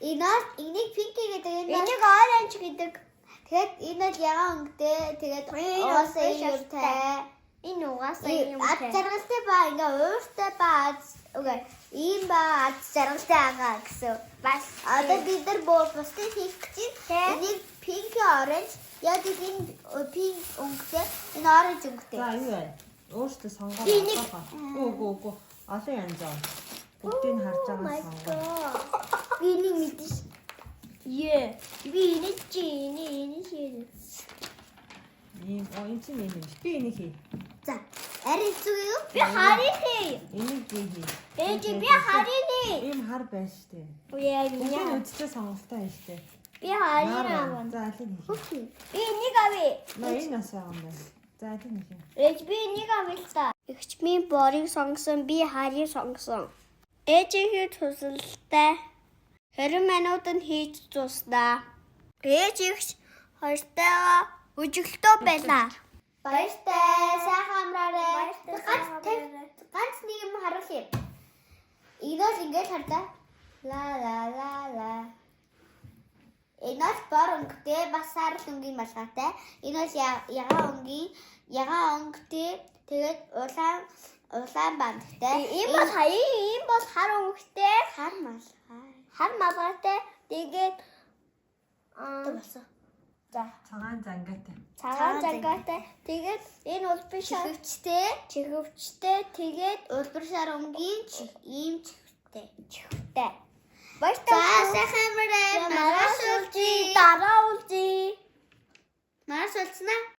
Энийг pink гэдэг. Энийг orange гэдэг. Тэгээд энэ бол ягаан өнгөтэй. Тэгээд уусаа юмтай. Энэ угаасаа юмтай. Аз жаргалтай ба ингээ ууртай ба үгүй ийм ба аз жаргалтай агаа гэсэн. Бас Одоо бид нар бусдыг хийх гэж энийг pink orange яг энэ pink өнгөтэй энэ orange өнгөтэй. За юу вэ? Өөртөө сонгоод Энийг Үгүй. Олон янз аа. Бүгдийг харж байгаа сонгоо. би энийг мэдэн. Би энийг чи Энэ чинь юм биш. Би энийг хий. За арай зүг юу? би харин хий. Энийг хий. Ээж би харин хий. Ийм хар байна штэ. Яа Бүгд үдтэй сонголттой байна штэ. би харин аа. За алийг хий. Би энийг авъя. Энэ нас байгаа юм байна. За алийг хий. Ээж би энийг авъя л та. Эгч минь борыг сонгосон, би харийг сонгосон. Ээжийнхээ тусалтай 20 минутанд хийж дуснаа. Ээж ихч хоёртойгоо өжиглөлтөө байлаа. Баяртай. Сайхан амраарай. Ганц нэг юм харуулъя. Энэс ингэж хардаа. Ла. Энэс бор өнгөтэй бас сарал өнгийн малгайтай. Энэс ягаан өнгөтэй. Тэгээд улаан бандтай. Ийм бол хар өнгөтэй, Хар малгайтай. Тэгээд болсон. за Цагаан зангаатай. цагаан загаатай. Тэгээд энэ улбар шар чихвчтэй. Тэгээд улбар шар өнгийн ийм чихвчтэй. Баяртай. За сайхан амраарай. Маргааш уулзъя. Дараа уулзъя. Маргааш уулзнаа.